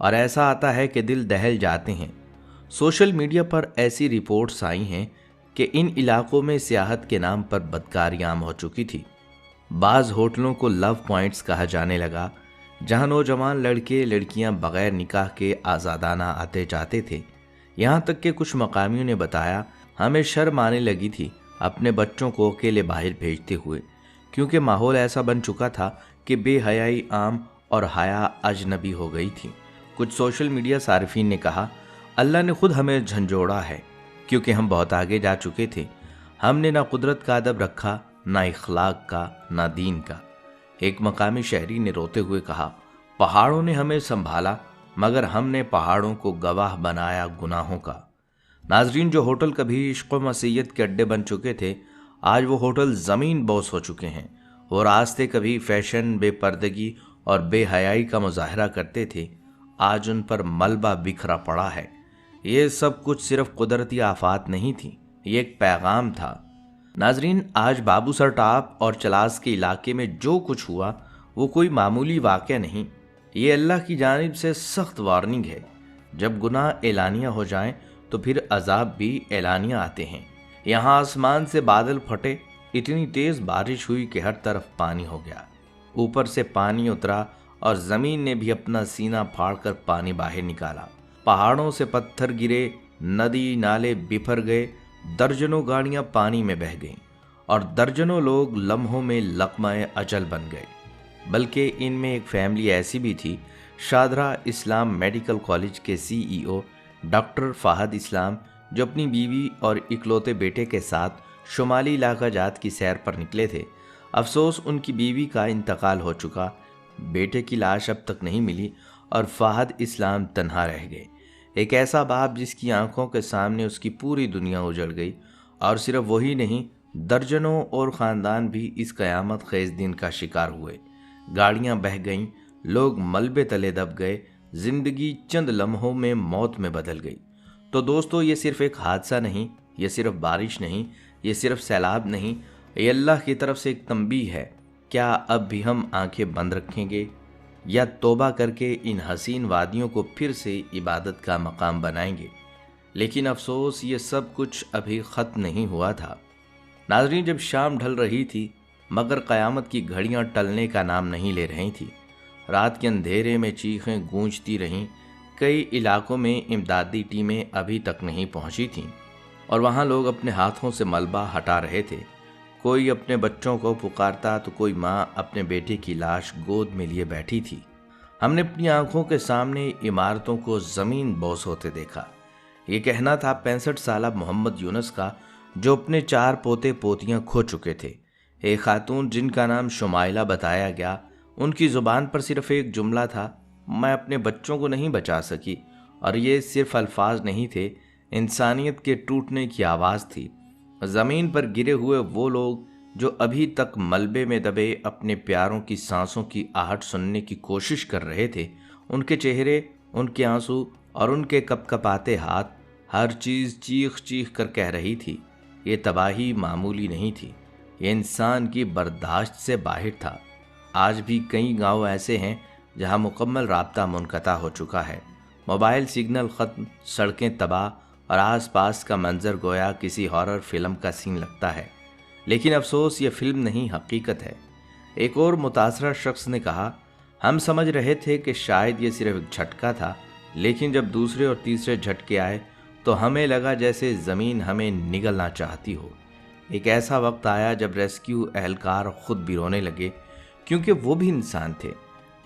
اور ایسا آتا ہے کہ دل دہل جاتے ہیں۔ سوشل میڈیا پر ایسی رپورٹس آئی ہیں کہ ان علاقوں میں سیاحت کے نام پر بدکاری عام ہو چکی تھی۔ بعض ہوٹلوں کو لو پوائنٹس کہا جانے لگا، جہاں نوجوان لڑکے لڑکیاں بغیر نکاح کے آزادانہ آتے جاتے تھے۔ یہاں تک کہ کچھ مقامیوں نے بتایا ہمیں شرم آنے لگی تھی اپنے بچوں کو اکیلے باہر بھیجتے ہوئے، کیونکہ ماحول ایسا بن چکا تھا کہ بے حیائی عام اور حیا اجنبی ہو گئی تھی۔ کچھ سوشل میڈیا صارفین نے کہا اللہ نے خود ہمیں جھنجھوڑا ہے، کیونکہ ہم بہت آگے جا چکے تھے۔ ہم نے نہ قدرت کا ادب رکھا، نہ اخلاق کا، نہ دین کا۔ ایک مقامی شہری نے روتے ہوئے کہا پہاڑوں نے ہمیں سنبھالا مگر ہم نے پہاڑوں کو گواہ بنایا گناہوں کا۔ ناظرین، جو ہوٹل کبھی عشق و مسیحیت کے اڈے بن چکے تھے، آج وہ ہوٹل زمین بوس ہو چکے ہیں۔ وہ راستے کبھی فیشن، بے پردگی اور بے حیائی کا مظاہرہ کرتے تھے، آج ان پر ملبہ بکھرا پڑا ہے۔ یہ سب کچھ صرف قدرتی آفات نہیں تھی، یہ ایک پیغام تھا۔ ناظرین، آج بابو سر ٹاپ اور چلاس کے علاقے میں جو کچھ ہوا وہ کوئی معمولی واقعہ نہیں، یہ اللہ کی جانب سے سخت وارننگ ہے۔ جب گناہ اعلانیہ ہو جائیں تو پھر عذاب بھی اعلانیہ آتے ہیں۔ یہاں آسمان سے بادل پھٹے، اتنی تیز بارش ہوئی کہ ہر طرف پانی ہو گیا، اوپر سے پانی اترا اور زمین نے بھی اپنا سینہ پھاڑ کر پانی باہر نکالا۔ پہاڑوں سے پتھر گرے، ندی نالے بفر گئے، درجنوں گاڑیاں پانی میں بہہ گئیں اور درجنوں لوگ لمحوں میں لقمہ اجل بن گئے۔ بلکہ ان میں ایک فیملی ایسی بھی تھی، شادرہ اسلام میڈیکل کالج کے CEO ڈاکٹر فہد اسلام، جو اپنی بیوی اور اکلوتے بیٹے کے ساتھ شمالی علاقہ جات کی سیر پر نکلے تھے۔ افسوس، ان کی بیوی کا انتقال ہو چکا، بیٹے کی لاش اب تک نہیں ملی اور فہد اسلام تنہا رہ گئے۔ ایک ایسا باپ جس کی آنکھوں کے سامنے اس کی پوری دنیا اجڑ گئی، اور صرف وہی نہیں، درجنوں اور خاندان بھی اس قیامت خیز دن کا شکار ہوئے۔ گاڑیاں بہہ گئیں، لوگ ملبے تلے دب گئے، زندگی چند لمحوں میں موت میں بدل گئی۔ تو دوستو، یہ صرف ایک حادثہ نہیں، یہ صرف بارش نہیں، یہ صرف سیلاب نہیں، یہ اللہ کی طرف سے ایک تنبیہ ہے۔ کیا اب بھی ہم آنکھیں بند رکھیں گے یا توبہ کر کے ان حسین وادیوں کو پھر سے عبادت کا مقام بنائیں گے؟ لیکن افسوس، یہ سب کچھ ابھی ختم نہیں ہوا تھا۔ ناظرین، جب شام ڈھل رہی تھی مگر قیامت کی گھڑیاں ٹلنے کا نام نہیں لے رہی تھی۔ رات کے اندھیرے میں چیخیں گونجتی رہیں، کئی علاقوں میں امدادی ٹیمیں ابھی تک نہیں پہنچی تھیں اور وہاں لوگ اپنے ہاتھوں سے ملبہ ہٹا رہے تھے۔ کوئی اپنے بچوں کو پکارتا تو کوئی ماں اپنے بیٹے کی لاش گود میں لیے بیٹھی تھی۔ ہم نے اپنی آنکھوں کے سامنے عمارتوں کو زمین بوس ہوتے دیکھا۔ یہ کہنا تھا 65 سالہ محمد یونس کا، جو اپنے 4 پوتے پوتیاں کھو چکے تھے۔ ایک خاتون جن کا نام شمائلہ بتایا گیا، ان کی زبان پر صرف ایک جملہ تھا، میں اپنے بچوں کو نہیں بچا سکی، اور یہ صرف الفاظ نہیں تھے، انسانیت کے ٹوٹنے کی آواز تھی۔ زمین پر گرے ہوئے وہ لوگ جو ابھی تک ملبے میں دبے اپنے پیاروں کی سانسوں کی آہٹ سننے کی کوشش کر رہے تھے، ان کے چہرے، ان کے آنسو اور ان کے کپ کپاتے ہاتھ، ہر چیز چیخ چیخ کر کہہ رہی تھی یہ تباہی معمولی نہیں تھی، یہ انسان کی برداشت سے باہر تھا۔ آج بھی کئی گاؤں ایسے ہیں جہاں مکمل رابطہ منقطع ہو چکا ہے، موبائل سگنل ختم، سڑکیں تباہ اور آس پاس کا منظر گویا کسی ہارر فلم کا سین لگتا ہے۔ لیکن افسوس، یہ فلم نہیں، حقیقت ہے۔ ایک اور متاثرہ شخص نے کہا ہم سمجھ رہے تھے کہ شاید یہ صرف ایک جھٹکا تھا، لیکن جب دوسرے اور تیسرے جھٹکے آئے تو ہمیں لگا جیسے زمین ہمیں نگلنا چاہتی ہو۔ ایک ایسا وقت آیا جب ریسکیو اہلکار خود بھی رونے لگے، کیونکہ وہ بھی انسان تھے۔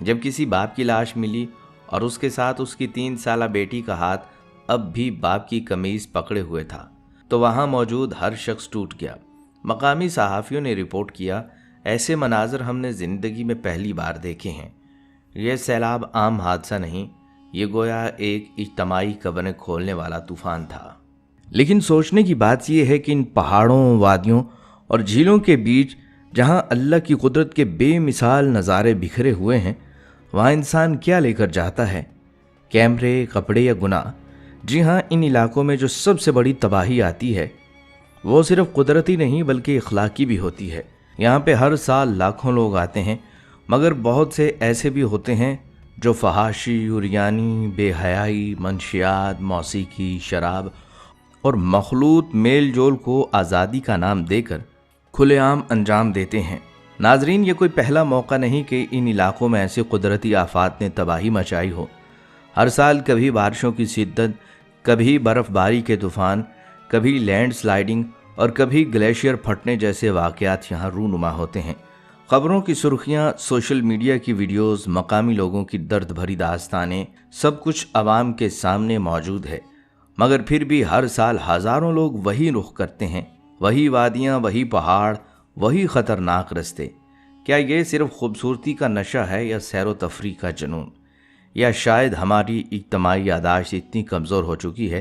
جب کسی باپ کی لاش ملی اور اس کے ساتھ اس کی 3 سالہ بیٹی کا ہاتھ اب بھی باپ کی قمیض پکڑے ہوئے تھا، تو وہاں موجود ہر شخص ٹوٹ گیا۔ مقامی صحافیوں نے رپورٹ کیا ایسے مناظر ہم نے زندگی میں پہلی بار دیکھے ہیں۔ یہ سیلاب عام حادثہ نہیں، یہ گویا ایک اجتماعی قبریں کھولنے والا طوفان تھا۔ لیکن سوچنے کی بات یہ ہے کہ ان پہاڑوں، وادیوں اور جھیلوں کے بیچ جہاں اللہ کی قدرت کے بے مثال نظارے بکھرے ہوئے ہیں، وہاں انسان کیا لے کر جاتا ہے؟ کیمرے، کپڑے یا گناہ؟ جی ہاں، ان علاقوں میں جو سب سے بڑی تباہی آتی ہے وہ صرف قدرتی نہیں بلکہ اخلاقی بھی ہوتی ہے۔ یہاں پہ ہر سال لاکھوں لوگ آتے ہیں، مگر بہت سے ایسے بھی ہوتے ہیں جو فحاشی، عریانی، بے حیائی، منشیات، موسیقی، شراب اور مخلوط میل جول کو آزادی کا نام دے کر کھلے عام انجام دیتے ہیں۔ ناظرین، یہ کوئی پہلا موقع نہیں کہ ان علاقوں میں ایسے قدرتی آفات نے تباہی مچائی ہو۔ ہر سال کبھی بارشوں کی شدت، کبھی برف باری کے طوفان، کبھی لینڈ سلائیڈنگ اور کبھی گلیشیئر پھٹنے جیسے واقعات یہاں رونما ہوتے ہیں۔ خبروں کی سرخیاں، سوشل میڈیا کی ویڈیوز، مقامی لوگوں کی درد بھری داستانیں، سب کچھ عوام کے سامنے موجود ہے، مگر پھر بھی ہر سال ہزاروں لوگ وہی رخ کرتے ہیں، وہی وادیاں، وہی پہاڑ، وہی خطرناک رستے۔ کیا یہ صرف خوبصورتی کا نشہ ہے یا سیر و تفریح کا جنون؟ یا شاید ہماری اجتماعی یادداشت اتنی کمزور ہو چکی ہے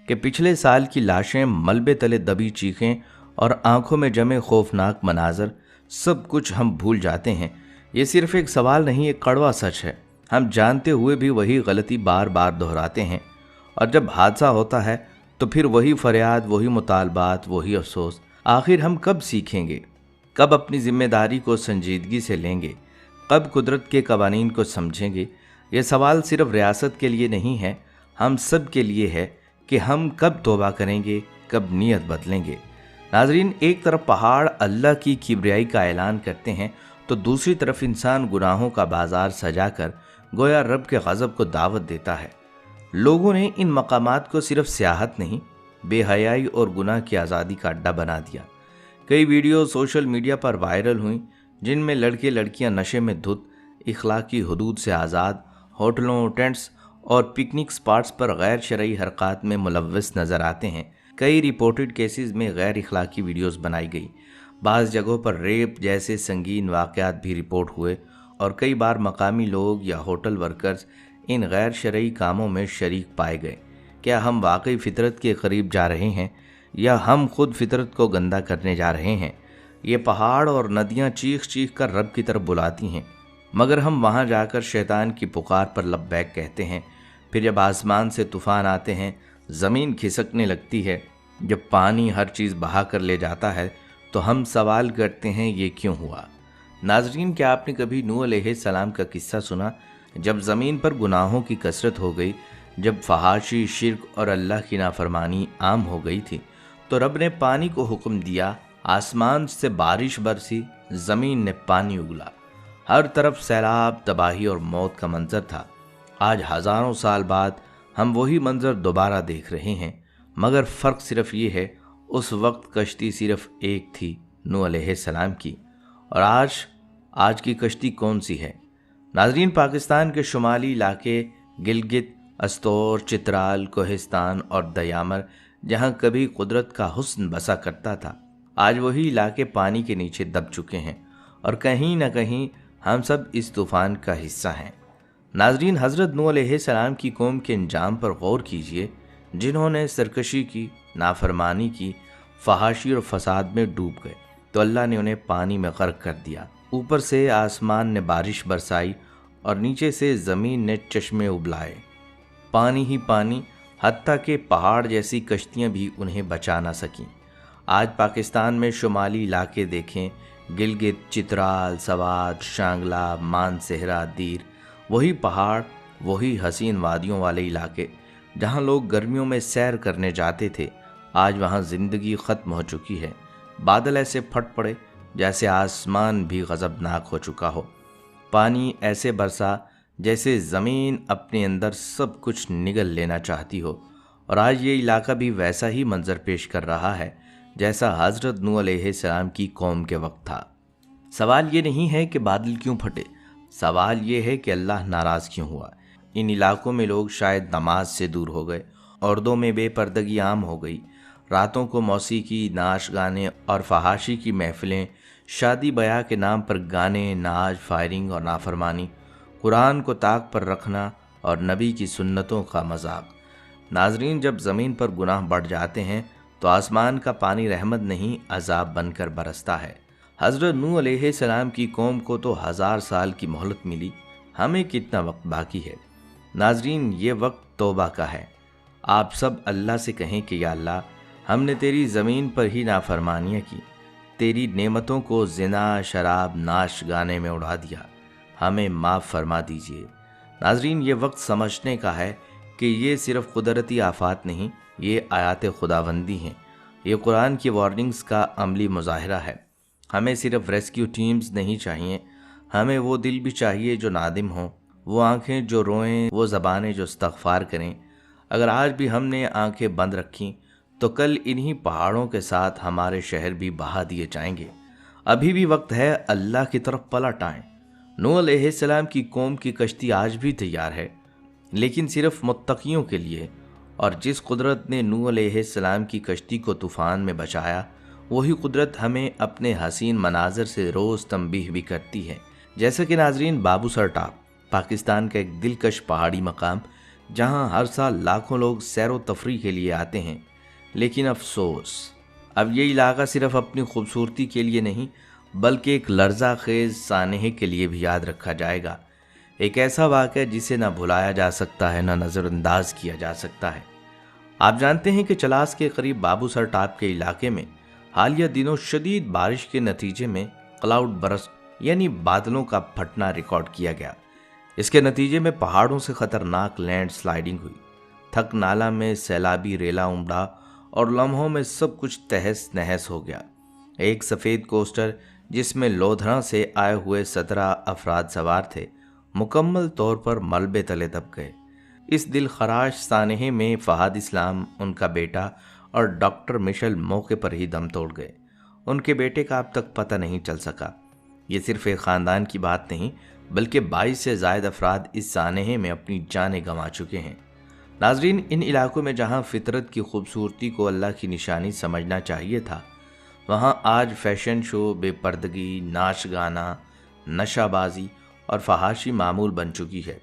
کہ پچھلے سال کی لاشیں، ملبے تلے دبی چیخیں اور آنکھوں میں جمے خوفناک مناظر، سب کچھ ہم بھول جاتے ہیں۔ یہ صرف ایک سوال نہیں، ایک کڑوا سچ ہے۔ ہم جانتے ہوئے بھی وہی غلطی بار بار دہراتے ہیں، اور جب حادثہ ہوتا ہے تو پھر وہی فریاد، وہی مطالبات، وہی افسوس۔ آخر ہم کب سیکھیں گے؟ کب اپنی ذمہ داری کو سنجیدگی سے لیں گے؟ کب قدرت کے قوانین کو سمجھیں گے؟ یہ سوال صرف ریاست کے لیے نہیں ہے، ہم سب کے لیے ہے کہ ہم کب توبہ کریں گے، کب نیت بدلیں گے۔ ناظرین، ایک طرف پہاڑ اللہ کی کبریائی کا اعلان کرتے ہیں تو دوسری طرف انسان گناہوں کا بازار سجا کر گویا رب کے غضب کو دعوت دیتا ہے۔ لوگوں نے ان مقامات کو صرف سیاحت نہیں، بے حیائی اور گناہ کی آزادی کا اڈہ بنا دیا۔ کئی ویڈیو سوشل میڈیا پر وائرل ہوئیں جن میں لڑکے لڑکیاں نشے میں دھت، اخلاقی حدود سے آزاد، ہوٹلوں، ٹینٹس اور پکنک سپاٹس پر غیر شرعی حرکات میں ملوث نظر آتے ہیں۔ کئی رپورٹڈ کیسز میں غیر اخلاقی ویڈیوز بنائی گئی، بعض جگہوں پر ریپ جیسے سنگین واقعات بھی رپورٹ ہوئے، اور کئی بار مقامی لوگ یا ہوٹل ورکرز ان غیر شرعی کاموں میں شریک پائے گئے۔ کیا ہم واقعی فطرت کے قریب جا رہے ہیں یا ہم خود فطرت کو گندہ کرنے جا رہے ہیں؟ یہ پہاڑ اور ندیاں چیخ چیخ کر رب کی طرف بلاتی ہیں، مگر ہم وہاں جا کر شیطان کی پکار پر لبیک کہتے ہیں۔ پھر جب آسمان سے طوفان آتے ہیں، زمین کھسکنے لگتی ہے، جب پانی ہر چیز بہا کر لے جاتا ہے، تو ہم سوال کرتے ہیں یہ کیوں ہوا؟ ناظرین، کیا آپ نے کبھی نوح علیہ السلام کا قصہ سنا؟ جب زمین پر گناہوں کی کثرت ہو گئی، جب فحاشی، شرک اور اللہ کی نافرمانی عام ہو گئی تھی، تو رب نے پانی کو حکم دیا، آسمان سے بارش برسی، زمین نے پانی اگلا، ہر طرف سیلاب، تباہی اور موت کا منظر تھا۔ آج ہزاروں سال بعد ہم وہی منظر دوبارہ دیکھ رہے ہیں، مگر فرق صرف یہ ہے، اس وقت کشتی صرف ایک تھی، نوح علیہ السلام کی، اور آج کی کشتی کون سی ہے؟ ناظرین، پاکستان کے شمالی علاقے گلگت، استور، چترال، کوہستان اور دیامر، جہاں کبھی قدرت کا حسن بسا کرتا تھا، آج وہی علاقے پانی کے نیچے دب چکے ہیں، اور کہیں نہ کہیں ہم سب اس طوفان کا حصہ ہیں۔ ناظرین، حضرت نوح علیہ السلام کی قوم کے انجام پر غور کیجئے، جنہوں نے سرکشی کی، نافرمانی کی، فحاشی اور فساد میں ڈوب گئے تو اللہ نے انہیں پانی میں غرق کر دیا۔ اوپر سے آسمان نے بارش برسائی اور نیچے سے زمین نے چشمے ابلائے، پانی ہی پانی، حتیٰ کہ پہاڑ جیسی کشتیاں بھی انہیں بچا نہ سکیں۔ آج پاکستان میں شمالی علاقے دیکھیں، گلگت، چترال، سوات، شانگلہ، مانسہرہ، دیر، وہی پہاڑ، وہی حسین وادیوں والے علاقے جہاں لوگ گرمیوں میں سیر کرنے جاتے تھے، آج وہاں زندگی ختم ہو چکی ہے۔ بادل ایسے پھٹ پڑے جیسے آسمان بھی غضبناک ہو چکا ہو، پانی ایسے برسا جیسے زمین اپنے اندر سب کچھ نگل لینا چاہتی ہو، اور آج یہ علاقہ بھی ویسا ہی منظر پیش کر رہا ہے جیسا حضرت نوح علیہ السلام کی قوم کے وقت تھا۔ سوال یہ نہیں ہے کہ بادل کیوں پھٹے، سوال یہ ہے کہ اللہ ناراض کیوں ہوا۔ ان علاقوں میں لوگ شاید نماز سے دور ہو گئے، عورتوں میں بے پردگی عام ہو گئی، راتوں کو موسیقی، ناچ گانے اور فحاشی کی محفلیں، شادی بیاہ کے نام پر گانے، ناچ، فائرنگ اور نافرمانی، قرآن کو طاق پر رکھنا اور نبی کی سنتوں کا مذاق۔ ناظرین، جب زمین پر گناہ بڑھ جاتے ہیں تو آسمان کا پانی رحمت نہیں، عذاب بن کر برستا ہے۔ حضرت نوح علیہ السلام کی قوم کو تو 1000 سال کی مہلت ملی، ہمیں کتنا وقت باقی ہے؟ ناظرین، یہ وقت توبہ کا ہے۔ آپ سب اللہ سے کہیں کہ یا اللہ، ہم نے تیری زمین پر ہی نافرمانیاں کی، تیری نعمتوں کو زنا، شراب، ناچ گانے میں اڑا دیا، ہمیں معاف فرما دیجیے۔ ناظرین، یہ وقت سمجھنے کا ہے کہ یہ صرف قدرتی آفات نہیں، یہ آیات خداوندی ہیں، یہ قرآن کی وارننگز کا عملی مظاہرہ ہے۔ ہمیں صرف ریسکیو ٹیمز نہیں چاہیے، ہمیں وہ دل بھی چاہیے جو نادم ہوں، وہ آنکھیں جو روئیں، وہ زبانیں جو استغفار کریں۔ اگر آج بھی ہم نے آنکھیں بند رکھیں تو کل انہی پہاڑوں کے ساتھ ہمارے شہر بھی بہا دیے جائیں گے۔ ابھی بھی وقت ہے، اللہ کی طرف پلٹ آئیں۔ نوح علیہ السلام کی قوم کی کشتی آج بھی تیار ہے، لیکن صرف متقیوں کے لیے، اور جس قدرت نے نوح علیہ السلام کی کشتی کو طوفان میں بچایا، وہی قدرت ہمیں اپنے حسین مناظر سے روز تنبیہ بھی کرتی ہے۔ جیسا کہ ناظرین، بابو سر ٹاپ پاکستان کا ایک دلکش پہاڑی مقام جہاں ہر سال لاکھوں لوگ سیر و تفریح کے لیے آتے ہیں، لیکن افسوس اب یہ علاقہ صرف اپنی خوبصورتی کے لیے نہیں بلکہ ایک لرزہ خیز سانحے کے لیے بھی یاد رکھا جائے گا۔ ایک ایسا واقعہ جسے نہ بھلایا جا سکتا ہے، نہ نظر انداز کیا جا سکتا ہے۔ آپ جانتے ہیں کہ چلاس کے قریب بابو سر ٹاپ کے علاقے میں حالیہ دنوں شدید بارش کے نتیجے میں کلاؤڈ برسٹ یعنی بادلوں کا پھٹنا ریکارڈ کیا گیا۔ اس کے نتیجے میں پہاڑوں سے خطرناک لینڈ سلائیڈنگ ہوئی، تھک نالا میں سیلابی ریلا امڑا اور لمحوں میں سب کچھ تہس نہس ہو گیا۔ ایک سفید کوسٹر جس میں لودھرا سے آئے ہوئے 17 افراد سوار تھے، مکمل طور پر ملبے تلے دب گئے۔ اس دل خراش سانحے میں فہد اسلام، ان کا بیٹا اور ڈاکٹر مشل موقع پر ہی دم توڑ گئے۔ ان کے بیٹے کا اب تک پتہ نہیں چل سکا۔ یہ صرف ایک خاندان کی بات نہیں بلکہ 22 سے زائد افراد اس سانحے میں اپنی جانیں گنوا چکے ہیں۔ ناظرین، ان علاقوں میں جہاں فطرت کی خوبصورتی کو اللہ کی نشانی سمجھنا چاہیے تھا، وہاں آج فیشن شو، بے پردگی، ناچ گانا، نشہ بازی اور فحاشی معمول بن چکی ہے۔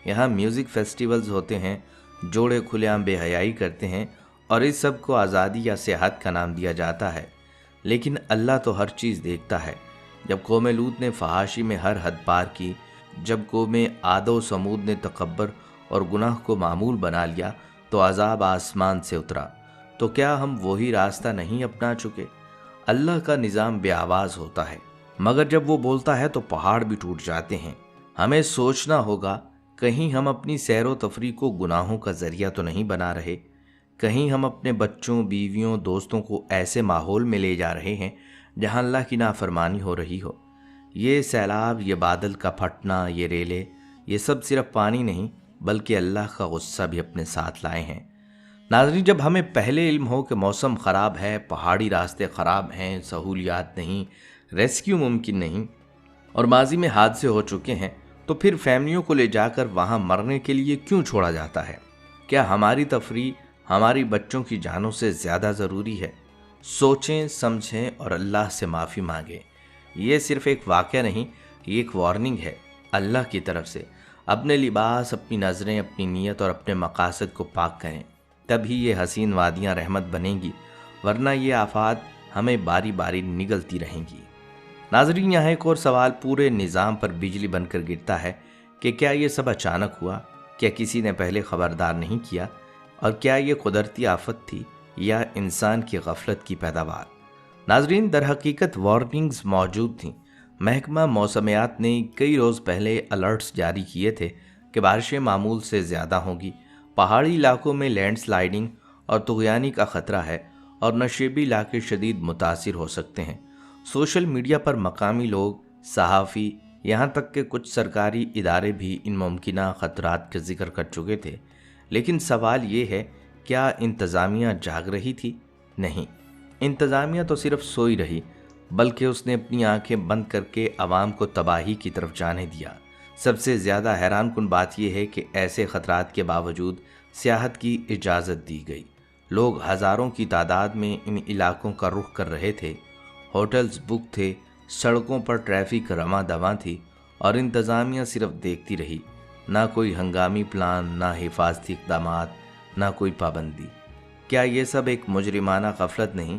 یہاں میوزک فیسٹیولز ہوتے ہیں، جوڑے کھلے عام بے حیائی کرتے ہیں اور اس سب کو آزادی یا سیاحت کا نام دیا جاتا ہے، لیکن اللہ تو ہر چیز دیکھتا ہے۔ جب قوم لوط نے فحاشی میں ہر حد پار کی، جب قوم عاد و سمود نے تکبر اور گناہ کو معمول بنا لیا تو عذاب آسمان سے اترا۔ تو کیا ہم وہی راستہ نہیں اپنا چکے؟ اللہ کا نظام بے آواز ہوتا ہے، مگر جب وہ بولتا ہے تو پہاڑ بھی ٹوٹ جاتے ہیں۔ ہمیں سوچنا ہوگا، کہیں ہم اپنی سیر و تفریح کو گناہوں کا ذریعہ تو نہیں بنا رہے؟ کہیں ہم اپنے بچوں، بیویوں، دوستوں کو ایسے ماحول میں لے جا رہے ہیں جہاں اللہ کی نافرمانی ہو رہی ہو؟ یہ سیلاب، یہ بادل کا پھٹنا، یہ ریلے، یہ سب صرف پانی نہیں بلکہ اللہ کا غصہ بھی اپنے ساتھ لائے ہیں۔ ناظرین، جب ہمیں پہلے علم ہو کہ موسم خراب ہے، پہاڑی راستے خراب ہیں، سہولیات نہیں، ریسکیو ممکن نہیں اور ماضی میں حادثے ہو چکے ہیں، تو پھر فیملیوں کو لے جا کر وہاں مرنے کے لیے کیوں چھوڑا جاتا ہے؟ کیا ہماری تفریح ہماری بچوں کی جانوں سے زیادہ ضروری ہے؟ سوچیں، سمجھیں اور اللہ سے معافی مانگیں۔ یہ صرف ایک واقعہ نہیں، یہ ایک وارننگ ہے اللہ کی طرف سے۔ اپنے لباس، اپنی نظریں، اپنی نیت اور اپنے مقاصد کو پاک کریں، تبھی یہ حسین وادیاں رحمت بنیں گی، ورنہ یہ آفات ہمیں باری باری نگلتی رہیں گی۔ ناظرین، یہاں ایک اور سوال پورے نظام پر بجلی بن کر گرتا ہے کہ کیا یہ سب اچانک ہوا؟ کیا کسی نے پہلے خبردار نہیں کیا؟ اور کیا یہ قدرتی آفت تھی یا انسان کی غفلت کی پیداوار؟ ناظرین، در حقیقت وارننگز موجود تھیں۔ محکمہ موسمیات نے کئی روز پہلے الرٹس جاری کیے تھے کہ بارشیں معمول سے زیادہ ہوں گی، پہاڑی علاقوں میں لینڈ سلائیڈنگ اور طغیانی کا خطرہ ہے اور نشیبی علاقے شدید متاثر ہو سکتے ہیں۔ سوشل میڈیا پر مقامی لوگ، صحافی، یہاں تک کہ کچھ سرکاری ادارے بھی ان ممکنہ خطرات کا ذکر کر چکے تھے، لیکن سوال یہ ہے، کیا انتظامیہ جاگ رہی تھی؟ نہیں، انتظامیہ تو صرف سوئی رہی، بلکہ اس نے اپنی آنکھیں بند کر کے عوام کو تباہی کی طرف جانے دیا۔ سب سے زیادہ حیران کن بات یہ ہے کہ ایسے خطرات کے باوجود سیاحت کی اجازت دی گئی۔ لوگ ہزاروں کی تعداد میں ان علاقوں کا رخ کر رہے تھے، ہوٹلز بک تھے، سڑکوں پر ٹریفک رواں دواں تھی اور انتظامیہ صرف دیکھتی رہی۔ نہ کوئی ہنگامی پلان، نہ حفاظتی اقدامات، نہ کوئی پابندی۔ کیا یہ سب ایک مجرمانہ غفلت نہیں؟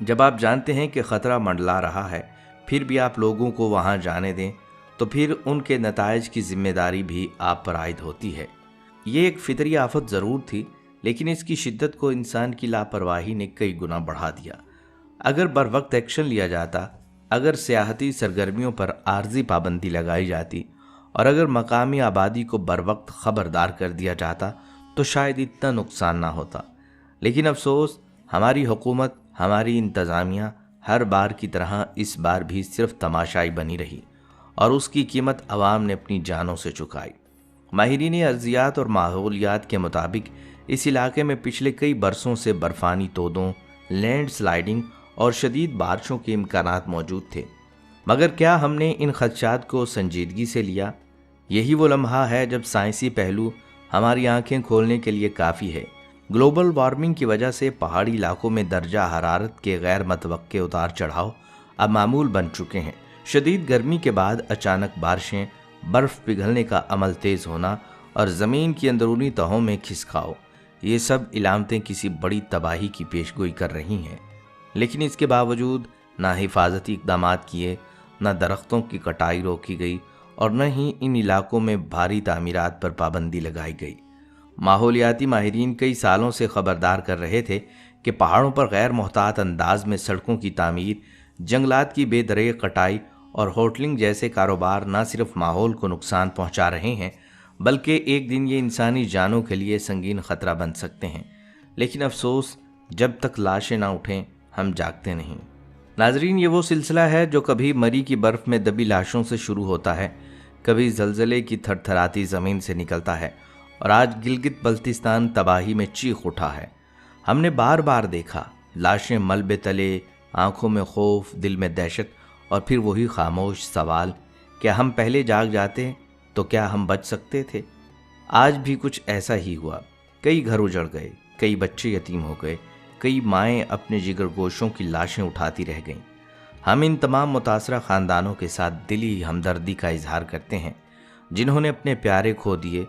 جب آپ جانتے ہیں کہ خطرہ منڈلا رہا ہے، پھر بھی آپ لوگوں کو وہاں جانے دیں، تو پھر ان کے نتائج کی ذمہ داری بھی آپ پر عائد ہوتی ہے۔ یہ ایک فطری آفت ضرور تھی، لیکن اس کی شدت کو انسان کی لاپرواہی نے کئی گنا بڑھا دیا۔ اگر بروقت ایکشن لیا جاتا، اگر سیاحتی سرگرمیوں پر عارضی پابندی لگائی جاتی اور اگر مقامی آبادی کو بروقت خبردار کر دیا جاتا تو شاید اتنا نقصان نہ ہوتا، لیکن افسوس ہماری حکومت، ہماری انتظامیہ ہر بار کی طرح اس بار بھی صرف تماشائی بنی رہی اور اس کی قیمت عوام نے اپنی جانوں سے چکائی۔ ماہرین ارضیات اور ماحولیات کے مطابق اس علاقے میں پچھلے کئی برسوں سے برفانی تودوں، لینڈ سلائیڈنگ اور شدید بارشوں کے امکانات موجود تھے، مگر کیا ہم نے ان خدشات کو سنجیدگی سے لیا؟ یہی وہ لمحہ ہے جب سائنسی پہلو ہماری آنکھیں کھولنے کے لیے کافی ہے۔ گلوبل وارمنگ کی وجہ سے پہاڑی علاقوں میں درجہ حرارت کے غیر متوقع اتار چڑھاؤ اب معمول بن چکے ہیں۔ شدید گرمی کے بعد اچانک بارشیں، برف پگھلنے کا عمل تیز ہونا اور زمین کی اندرونی تہوں میں کھسکاؤ، یہ سب علامتیں کسی بڑی تباہی کی پیشگوئی کر رہی ہیں، لیکن اس کے باوجود نہ حفاظتی اقدامات کیے، نہ درختوں کی کٹائی روکی گئی اور نہ ہی ان علاقوں میں بھاری تعمیرات پر پابندی لگائی گئی۔ ماحولیاتی ماہرین کئی سالوں سے خبردار کر رہے تھے کہ پہاڑوں پر غیر محتاط انداز میں سڑکوں کی تعمیر، جنگلات کی بے دریغ کٹائی اور ہوٹلنگ جیسے کاروبار نہ صرف ماحول کو نقصان پہنچا رہے ہیں بلکہ ایک دن یہ انسانی جانوں کے لیے سنگین خطرہ بن سکتے ہیں، لیکن افسوس جب تک لاشیں نہ اٹھیں ہم جاگتے نہیں۔ ناظرین، یہ وہ سلسلہ ہے جو کبھی مری کی برف میں دبی لاشوں سے شروع ہوتا ہے، کبھی زلزلے کی تھر تھراتی زمین سے نکلتا ہے اور آج گلگت بلتستان تباہی میں چیخ اٹھا ہے۔ ہم نے بار بار دیکھا لاشیں ملبے تلے، آنکھوں میں خوف، دل میں دہشت اور پھر وہی خاموش سوال، کیا ہم پہلے جاگ جاتے تو کیا ہم بچ سکتے تھے؟ آج بھی کچھ ایسا ہی ہوا۔ کئی گھر اجڑ گئے، کئی بچے یتیم ہو گئے، کئی مائیں اپنے جگر گوشوں کی لاشیں اٹھاتی رہ گئیں۔ ہم ان تمام متاثرہ خاندانوں کے ساتھ دلی ہمدردی کا اظہار کرتے ہیں جنہوں نے اپنے پیارے کھو دیے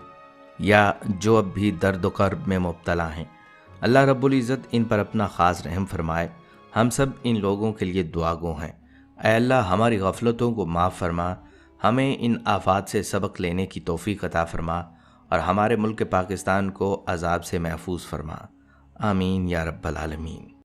یا جو اب بھی درد و کرب میں مبتلا ہیں۔ اللہ رب العزت ان پر اپنا خاص رحم فرمائے۔ ہم سب ان لوگوں کے لیے دعا گو ہیں۔ اے اللہ، ہماری غفلتوں کو معاف فرما، ہمیں ان آفات سے سبق لینے کی توفیق عطا فرما اور ہمارے ملک پاکستان کو عذاب سے محفوظ فرما۔ آمین یا رب العالمین۔